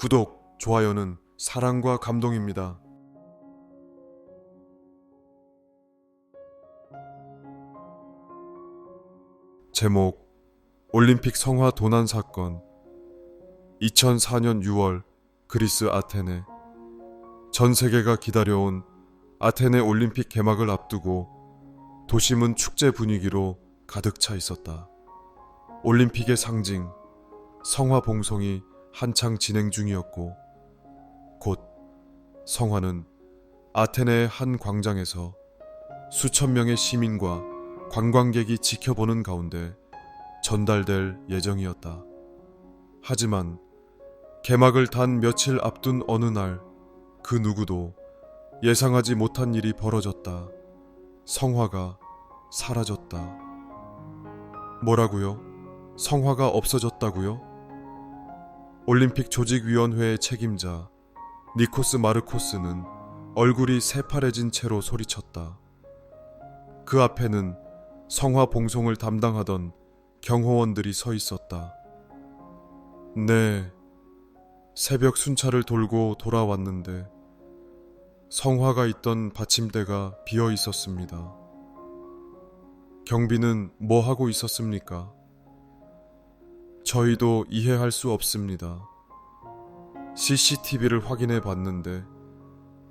구독, 좋아요는 사랑과 감동입니다. 제목: 올림픽 성화 도난 사건. 2004년 6월 그리스 아테네. 전 세계가 기다려온 아테네 올림픽 개막을 앞두고 도심은 축제 분위기로 가득 차 있었다. 올림픽의 상징, 성화 봉송이 한창 진행 중이었고, 곧 성화는 아테네의 한 광장에서 수천 명의 시민과 관광객이 지켜보는 가운데 전달될 예정이었다. 하지만 개막을 단 며칠 앞둔 어느 날, 그 누구도 예상하지 못한 일이 벌어졌다. 성화가 사라졌다. 뭐라고요? 성화가 없어졌다고요? 올림픽 조직위원회의 책임자 니코스 마르코스는 얼굴이 새파래진 채로 소리쳤다. 그 앞에는 성화 봉송을 담당하던 경호원들이 서 있었다. 네, 새벽 순찰을 돌고 돌아왔는데 성화가 있던 받침대가 비어 있었습니다. 경비는 뭐 하고 있었습니까? 저희도 이해할 수 없습니다. CCTV를 확인해 봤는데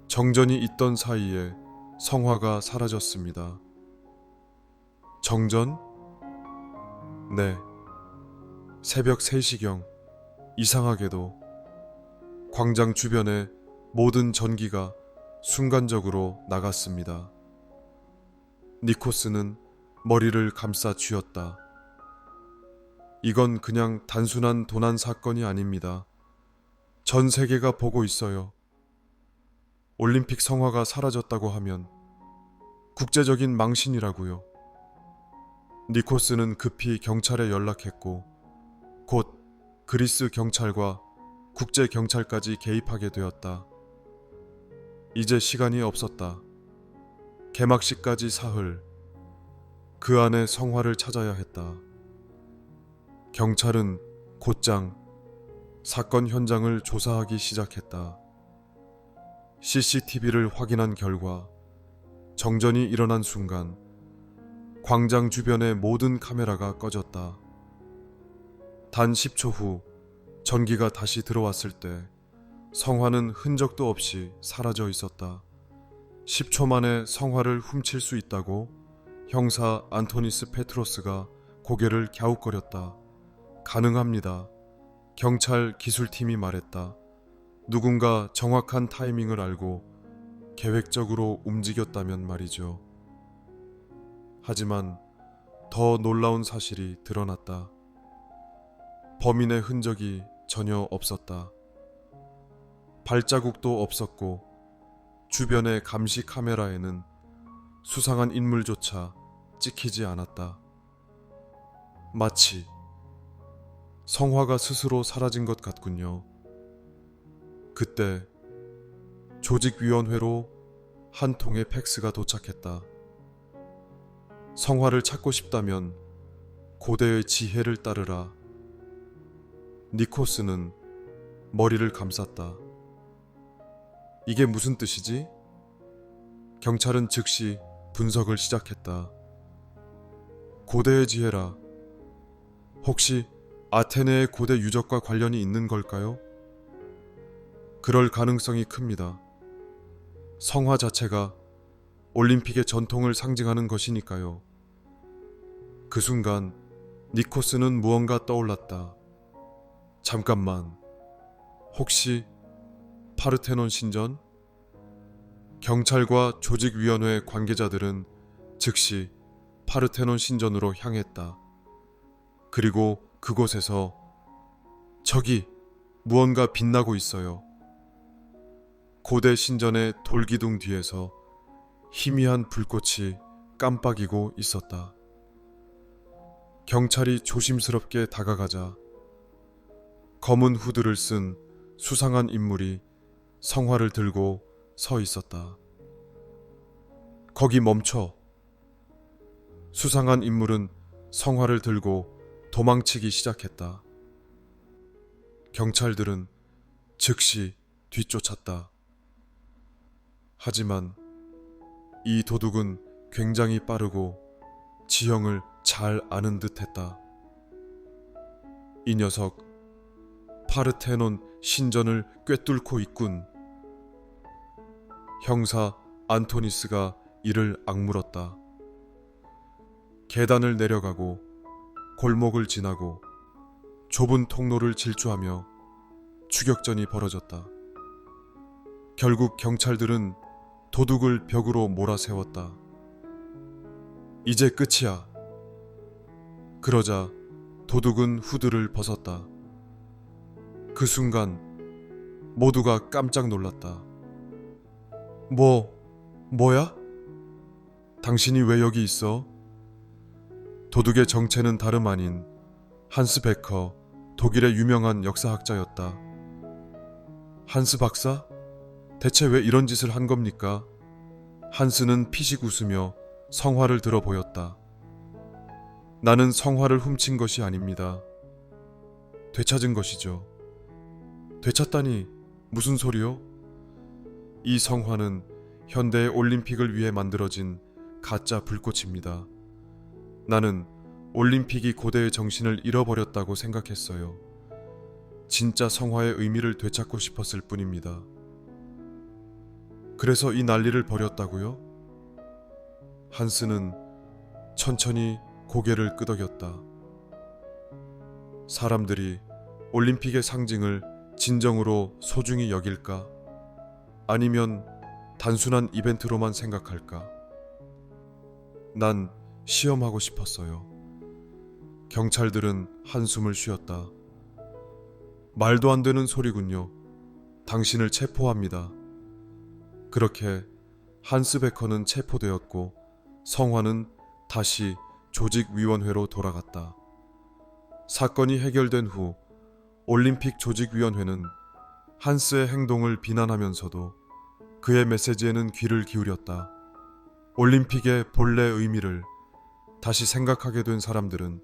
정전이 있던 사이에 성화가 사라졌습니다. 정전? 네. 새벽 3시경, 이상하게도 광장 주변의 모든 전기가 순간적으로 나갔습니다. 니코스는 머리를 감싸 쥐었다. 이건 그냥 단순한 도난 사건이 아닙니다. 전 세계가 보고 있어요. 올림픽 성화가 사라졌다고 하면 국제적인 망신이라고요. 니코스는 급히 경찰에 연락했고 곧 그리스 경찰과 국제 경찰까지 개입하게 되었다. 이제 시간이 없었다. 개막식까지 사흘, 그 안에 성화를 찾아야 했다. 경찰은 곧장 사건 현장을 조사하기 시작했다. CCTV를 확인한 결과 정전이 일어난 순간 광장 주변의 모든 카메라가 꺼졌다. 단 10초 후 전기가 다시 들어왔을 때 성화는 흔적도 없이 사라져 있었다. 10초 만에 성화를 훔칠 수 있다고 형사 안토니스 페트로스가 고개를 갸웃거렸다. 가능합니다. 경찰 기술팀이 말했다. 누군가 정확한 타이밍을 알고 계획적으로 움직였다면 말이죠. 하지만 더 놀라운 사실이 드러났다. 범인의 흔적이 전혀 없었다. 발자국도 없었고 주변의 감시 카메라에는 수상한 인물조차 찍히지 않았다. 마치 성화가 스스로 사라진 것 같군요. 그때 조직위원회로 한 통의 팩스가 도착했다. 성화를 찾고 싶다면 고대의 지혜를 따르라. 니코스는 머리를 감쌌다. 이게 무슨 뜻이지? 경찰은 즉시 분석을 시작했다. 고대의 지혜라. 혹시 아테네의 고대 유적과 관련이 있는 걸까요? 그럴 가능성이 큽니다. 성화 자체가 올림픽의 전통을 상징하는 것이니까요. 그 순간 니코스는 무언가 떠올랐다. 잠깐만, 혹시 파르테논 신전? 경찰과 조직위원회 관계자들은 즉시 파르테논 신전으로 향했다. 그리고 그곳에서 저기 무언가 빛나고 있어요. 고대 신전의 돌기둥 뒤에서 희미한 불꽃이 깜빡이고 있었다. 경찰이 조심스럽게 다가가자 검은 후드를 쓴 수상한 인물이 성화를 들고 서 있었다. 거기 멈춰. 수상한 인물은 성화를 들고 도망치기 시작했다. 경찰들은 즉시 뒤쫓았다. 하지만 이 도둑은 굉장히 빠르고 지형을 잘 아는 듯했다. 이 녀석 파르테논 신전을 꿰뚫고 있군. 형사 안토니스가 이를 악물었다. 계단을 내려가고 골목을 지나고 좁은 통로를 질주하며 추격전이 벌어졌다. 결국 경찰들은 도둑을 벽으로 몰아세웠다. 이제 끝이야. 그러자 도둑은 후드를 벗었다. 그 순간 모두가 깜짝 놀랐다. 뭐야? 당신이 왜 여기 있어? 도둑의 정체는 다름 아닌 한스 베커, 독일의 유명한 역사학자였다. 한스 박사? 대체 왜 이런 짓을 한 겁니까? 한스는 피식 웃으며 성화를 들어 보였다. 나는 성화를 훔친 것이 아닙니다. 되찾은 것이죠. 되찾다니 무슨 소리요? 이 성화는 현대의 올림픽을 위해 만들어진 가짜 불꽃입니다. 나는 올림픽이 고대의 정신을 잃어버렸다고 생각했어요. 진짜 성화의 의미를 되찾고 싶었을 뿐입니다. 그래서 이 난리를 벌였다고요? 한스는 천천히 고개를 끄덕였다. 사람들이 올림픽의 상징을 진정으로 소중히 여길까? 아니면 단순한 이벤트로만 생각할까? 난 시험하고 싶었어요. 경찰들은 한숨을 쉬었다. 말도 안 되는 소리군요. 당신을 체포합니다. 그렇게 한스 베커는 체포되었고 성화는 다시 조직위원회로 돌아갔다. 사건이 해결된 후 올림픽 조직위원회는 한스의 행동을 비난하면서도 그의 메시지에는 귀를 기울였다. 올림픽의 본래 의미를 다시 생각하게 된 사람들은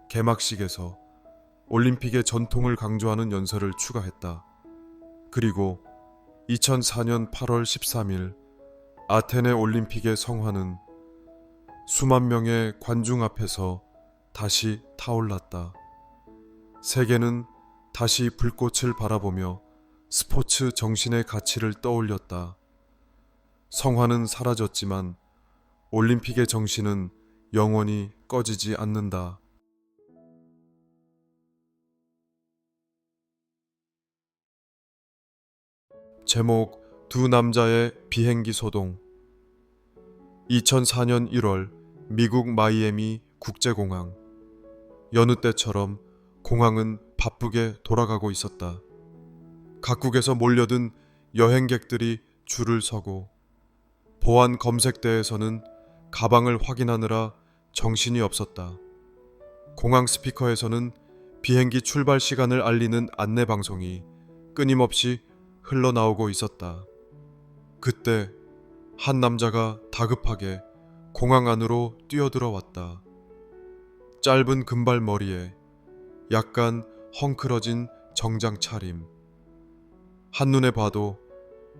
개막식에서 올림픽의 전통을 강조하는 연설을 추가했다. 그리고 2004년 8월 13일 아테네 올림픽의 성화는 수만 명의 관중 앞에서 다시 타올랐다. 세계는 다시 불꽃을 바라보며 스포츠 정신의 가치를 떠올렸다. 성화는 사라졌지만 올림픽의 정신은 영원히 꺼지지 않는다. 제목 두 남자의 비행기 소동. 2004년 1월 미국 마이애미 국제공항. 여느 때처럼 공항은 바쁘게 돌아가고 있었다. 각국에서 몰려든 여행객들이 줄을 서고 보안 검색대에서는 가방을 확인하느라 정신이 없었다. 공항 스피커에서는 비행기 출발 시간을 알리는 안내 방송이 끊임없이 흘러나오고 있었다. 그때 한 남자가 다급하게 공항 안으로 뛰어들어왔다. 짧은 금발 머리에 약간 헝클어진 정장 차림. 한눈에 봐도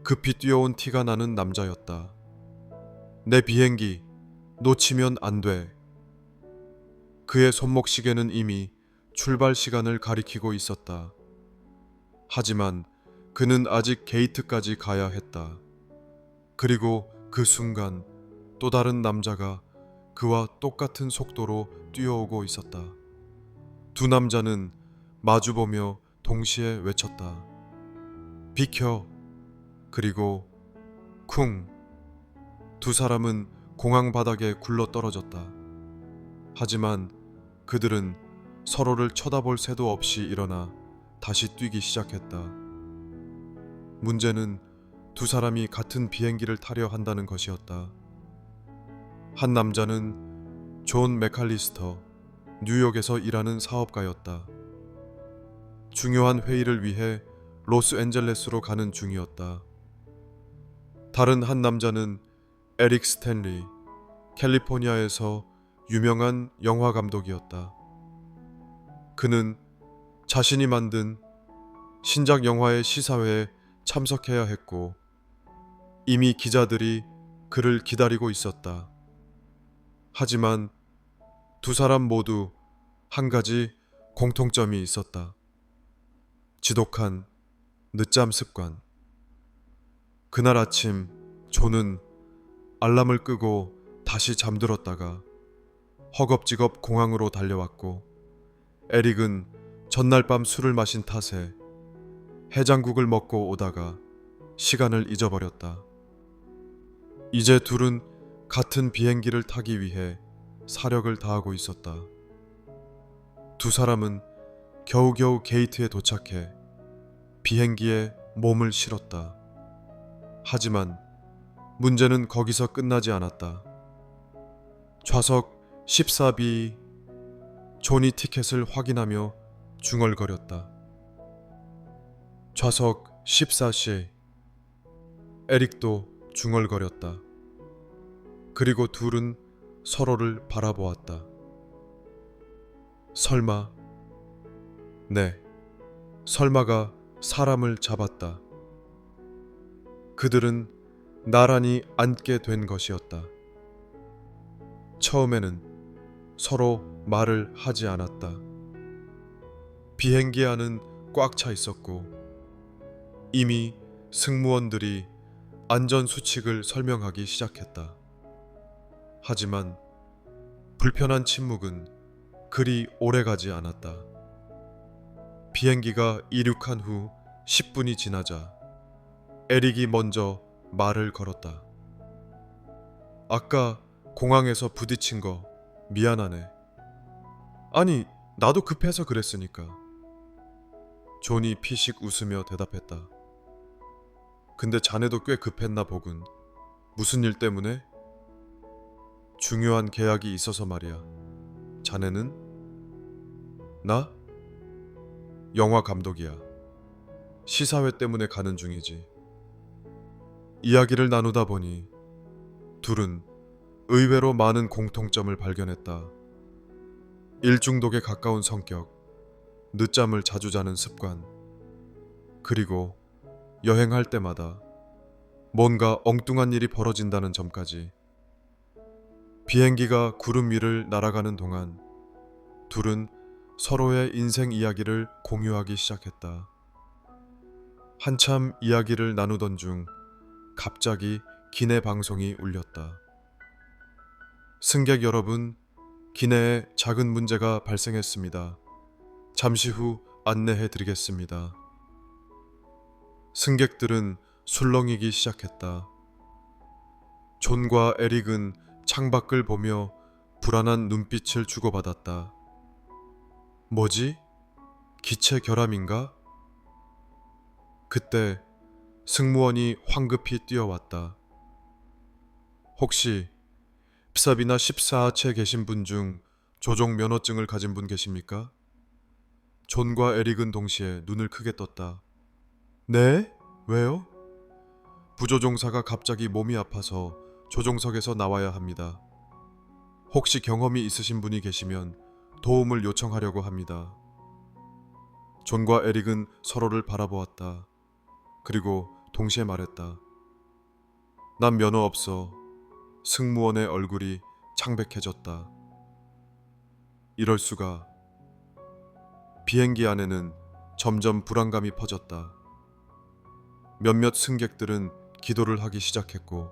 급히 뛰어온 티가 나는 남자였다. 내 비행기 놓치면 안 돼. 그의 손목 시계는 이미 출발 시간을 가리키고 있었다. 하지만 그는 아직 게이트까지 가야 했다. 그리고 그 순간 또 다른 남자가 그와 똑같은 속도로 뛰어오고 있었다. 두 남자는 마주보며 동시에 외쳤다. 비켜. 그리고 쿵. 두 사람은 공항 바닥에 굴러 떨어졌다. 하지만 그들은 서로를 쳐다볼 새도 없이 일어나 다시 뛰기 시작했다. 문제는 두 사람이 같은 비행기를 타려 한다는 것이었다. 한 남자는 존 맥칼리스터, 뉴욕에서 일하는 사업가였다. 중요한 회의를 위해 로스앤젤레스로 가는 중이었다. 다른 한 남자는 에릭 스탠리, 캘리포니아에서 유명한 영화 감독이었다. 그는 자신이 만든 신작 영화의 시사회에 참석해야 했고 이미 기자들이 그를 기다리고 있었다. 하지만 두 사람 모두 한 가지 공통점이 있었다. 지독한 늦잠 습관. 그날 아침 존은 알람을 끄고 다시 잠들었다가 허겁지겁 공항으로 달려왔고 에릭은 전날 밤 술을 마신 탓에 해장국을 먹고 오다가 시간을 잊어버렸다. 이제 둘은 같은 비행기를 타기 위해 사력을 다하고 있었다. 두 사람은 겨우겨우 게이트에 도착해 비행기에 몸을 실었다. 하지만 문제는 거기서 끝나지 않았다. 좌석 14B. 존이 티켓을 확인하며 중얼거렸다. 좌석 14C. 에릭도 중얼거렸다. 그리고 둘은 서로를 바라보았다. 설마, 네, 설마가 사람을 잡았다. 그들은 나란히 앉게 된 것이었다. 처음에는 서로 말을 하지 않았다. 비행기 안은 꽉 차 있었고 이미 승무원들이 안전수칙을 설명하기 시작했다. 하지만 불편한 침묵은 그리 오래가지 않았다. 비행기가 이륙한 후 10분이 지나자 에릭이 먼저 말을 걸었다. 아까 공항에서 부딪힌 거 미안하네. 아니, 나도 급해서 그랬으니까. 존이 피식 웃으며 대답했다. 근데 자네도 꽤 급했나 보군. 무슨 일 때문에? 중요한 계약이 있어서 말이야. 자네는? 나? 영화 감독이야. 시사회 때문에 가는 중이지. 이야기를 나누다 보니 둘은 의외로 많은 공통점을 발견했다. 일 중독에 가까운 성격, 늦잠을 자주 자는 습관, 그리고 여행할 때마다 뭔가 엉뚱한 일이 벌어진다는 점까지. 비행기가 구름 위를 날아가는 동안 둘은 서로의 인생 이야기를 공유하기 시작했다. 한참 이야기를 나누던 중 갑자기 기내 방송이 울렸다. 승객 여러분, 기내에 작은 문제가 발생했습니다. 잠시 후 안내해 드리겠습니다. 승객들은 술렁이기 시작했다. 존과 에릭은 창밖을 보며 불안한 눈빛을 주고받았다. 뭐지? 기체 결함인가? 그때 승무원이 황급히 뛰어왔다. 혹시 흡사비나 14하체 계신 분 중 조종 면허증을 가진 분 계십니까? 존과 에릭은 동시에 눈을 크게 떴다. 네? 왜요? 부조종사가 갑자기 몸이 아파서 조종석에서 나와야 합니다. 혹시 경험이 있으신 분이 계시면 도움을 요청하려고 합니다. 존과 에릭은 서로를 바라보았다. 그리고 동시에 말했다. 난 면허 없어. 승무원의 얼굴이 창백해졌다. 이럴 수가. 비행기 안에는 점점 불안감이 퍼졌다. 몇몇 승객들은 기도를 하기 시작했고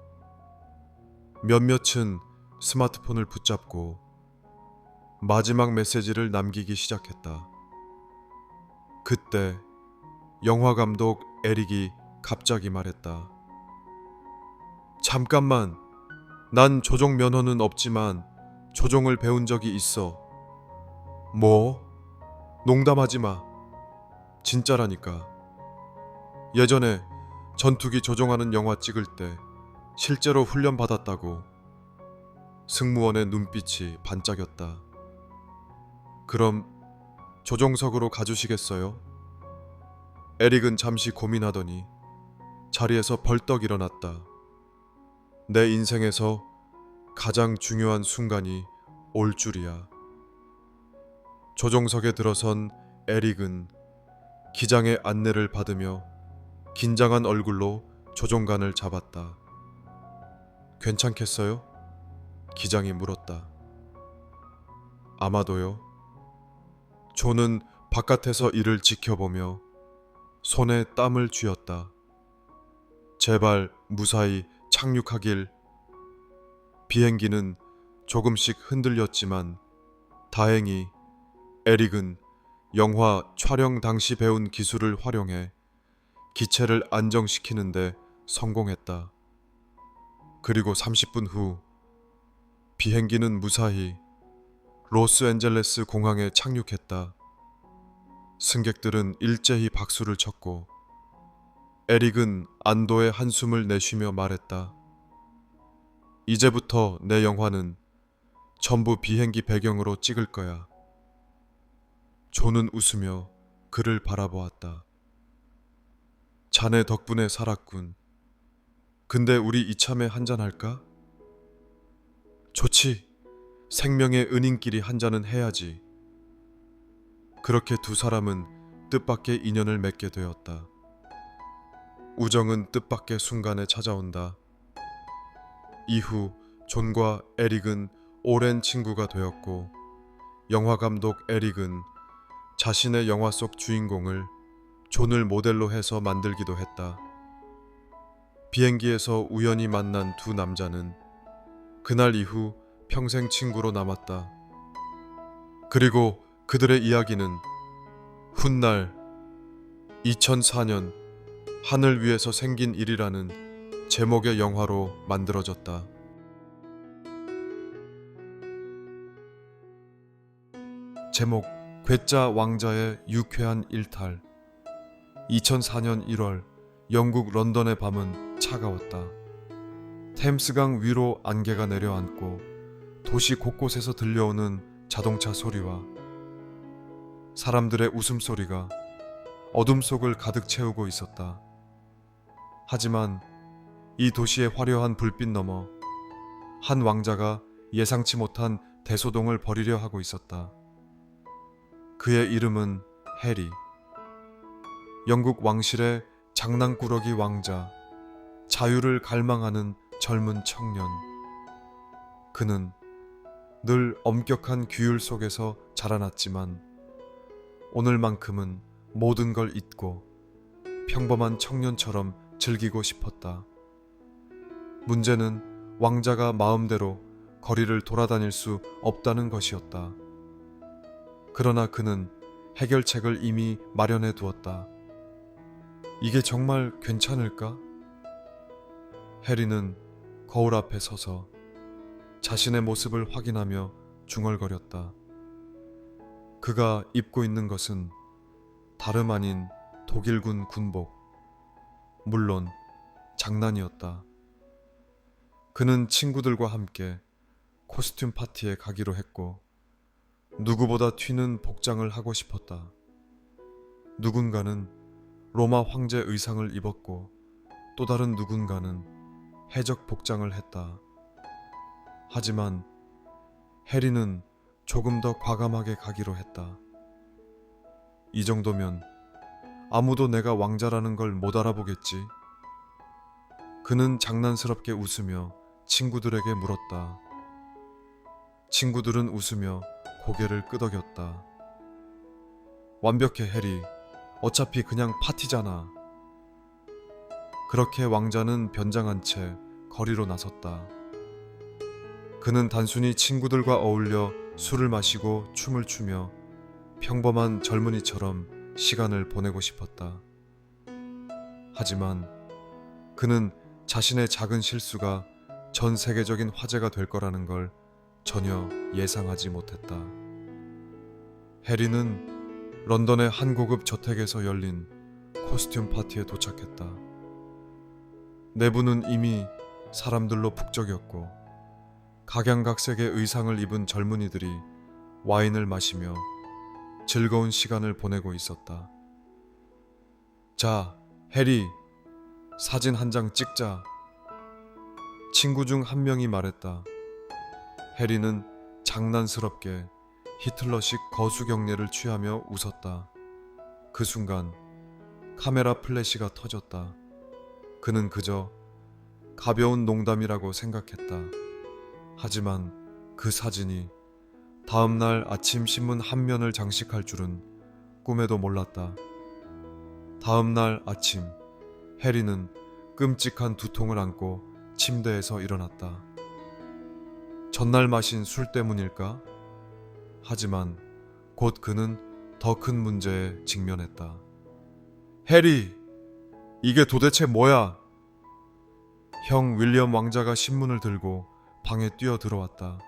몇몇은 스마트폰을 붙잡고 마지막 메시지를 남기기 시작했다. 그때 영화 감독 에릭이 갑자기 말했다. 잠깐만, 난 조종 면허는 없지만 조종을 배운 적이 있어. 뭐? 농담하지 마. 진짜라니까. 예전에 전투기 조종하는 영화 찍을 때 실제로 훈련 받았다고. 승무원의 눈빛이 반짝였다. 그럼 조종석으로 가주시겠어요? 에릭은 잠시 고민하더니 자리에서 벌떡 일어났다. 내 인생에서 가장 중요한 순간이 올 줄이야. 조종석에 들어선 에릭은 기장의 안내를 받으며 긴장한 얼굴로 조종관을 잡았다. 괜찮겠어요? 기장이 물었다. 아마도요. 존은 바깥에서 이를 지켜보며 손에 땀을 쥐었다. 제발 무사히 착륙하길. 비행기는 조금씩 흔들렸지만 다행히 에릭은 영화 촬영 당시 배운 기술을 활용해 기체를 안정시키는데 성공했다. 그리고 30분 후 비행기는 무사히 로스앤젤레스 공항에 착륙했다. 승객들은 일제히 박수를 쳤고 에릭은 안도의 한숨을 내쉬며 말했다. 이제부터 내 영화는 전부 비행기 배경으로 찍을 거야. 존은 웃으며 그를 바라보았다. 자네 덕분에 살았군. 근데 우리 이참에 한잔할까? 좋지. 생명의 은인끼리 한잔은 해야지. 그렇게 두 사람은 뜻밖의 인연을 맺게 되었다. 우정은 뜻밖의 순간에 찾아온다. 이후 존과 에릭은 오랜 친구가 되었고 영화감독 에릭은 자신의 영화 속 주인공을 존을 모델로 해서 만들기도 했다. 비행기에서 우연히 만난 두 남자는 그날 이후 평생 친구로 남았다. 그리고 그들의 이야기는 훗날 2004년 하늘 위에서 생긴 일이라는 제목의 영화로 만들어졌다. 제목 괴짜 왕자의 유쾌한 일탈. 2004년 1월 영국 런던의 밤은 차가웠다. 템스강 위로 안개가 내려앉고 도시 곳곳에서 들려오는 자동차 소리와 사람들의 웃음소리가 어둠 속을 가득 채우고 있었다. 하지만 이 도시의 화려한 불빛 너머 한 왕자가 예상치 못한 대소동을 벌이려 하고 있었다. 그의 이름은 해리. 영국 왕실의 장난꾸러기 왕자, 자유를 갈망하는 젊은 청년. 그는 늘 엄격한 규율 속에서 자라났지만 오늘만큼은 모든 걸 잊고 평범한 청년처럼 즐기고 싶었다. 문제는 왕자가 마음대로 거리를 돌아다닐 수 없다는 것이었다. 그러나 그는 해결책을 이미 마련해 두었다. 이게 정말 괜찮을까? 해리는 거울 앞에 서서 자신의 모습을 확인하며 중얼거렸다. 그가 입고 있는 것은 다름 아닌 독일군 군복. 물론 장난이었다. 그는 친구들과 함께 코스튬 파티에 가기로 했고 누구보다 튀는 복장을 하고 싶었다. 누군가는 로마 황제 의상을 입었고 또 다른 누군가는 해적 복장을 했다. 하지만 해리는 조금 더 과감하게 가기로 했다. 이 정도면 아무도 내가 왕자라는 걸 못 알아보겠지. 그는 장난스럽게 웃으며 친구들에게 물었다. 친구들은 웃으며 고개를 끄덕였다. 완벽해, 해리. 어차피 그냥 파티잖아. 그렇게 왕자는 변장한 채 거리로 나섰다. 그는 단순히 친구들과 어울려 술을 마시고 춤을 추며 평범한 젊은이처럼 시간을 보내고 싶었다. 하지만 그는 자신의 작은 실수가 전 세계적인 화제가 될 거라는 걸 전혀 예상하지 못했다. 해리는 런던의 한 고급 저택에서 열린 코스튬 파티에 도착했다. 내부는 이미 사람들로 북적였고 각양각색의 의상을 입은 젊은이들이 와인을 마시며 즐거운 시간을 보내고 있었다. 자, 해리, 사진 한 장 찍자. 친구 중 한 명이 말했다. 해리는 장난스럽게 히틀러식 거수경례를 취하며 웃었다. 그 순간 카메라 플래시가 터졌다. 그는 그저 가벼운 농담이라고 생각했다. 하지만 그 사진이 다음 날 아침 신문 한 면을 장식할 줄은 꿈에도 몰랐다. 다음 날 아침, 해리는 끔찍한 두통을 안고 침대에서 일어났다. 전날 마신 술 때문일까? 하지만 곧 그는 더 큰 문제에 직면했다. 해리, 이게 도대체 뭐야? 형 윌리엄 왕자가 신문을 들고 방에 뛰어 들어왔다.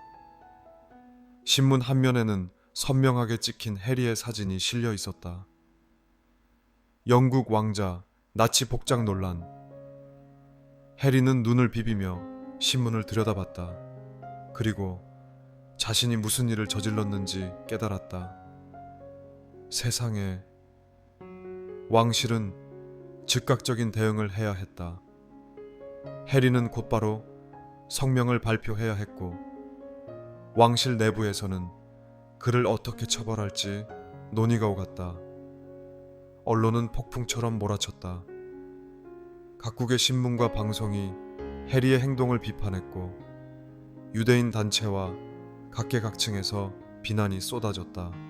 신문 한 면에는 선명하게 찍힌 해리의 사진이 실려 있었다. 영국 왕자 나치 복장 논란. 해리는 눈을 비비며 신문을 들여다봤다. 그리고 자신이 무슨 일을 저질렀는지 깨달았다. 세상에, 왕실은 즉각적인 대응을 해야 했다. 해리는 곧바로 성명을 발표해야 했고, 왕실 내부에서는 그를 어떻게 처벌할지 논의가 오갔다. 언론은 폭풍처럼 몰아쳤다. 각국의 신문과 방송이 해리의 행동을 비판했고, 유대인 단체와 각계각층에서 비난이 쏟아졌다.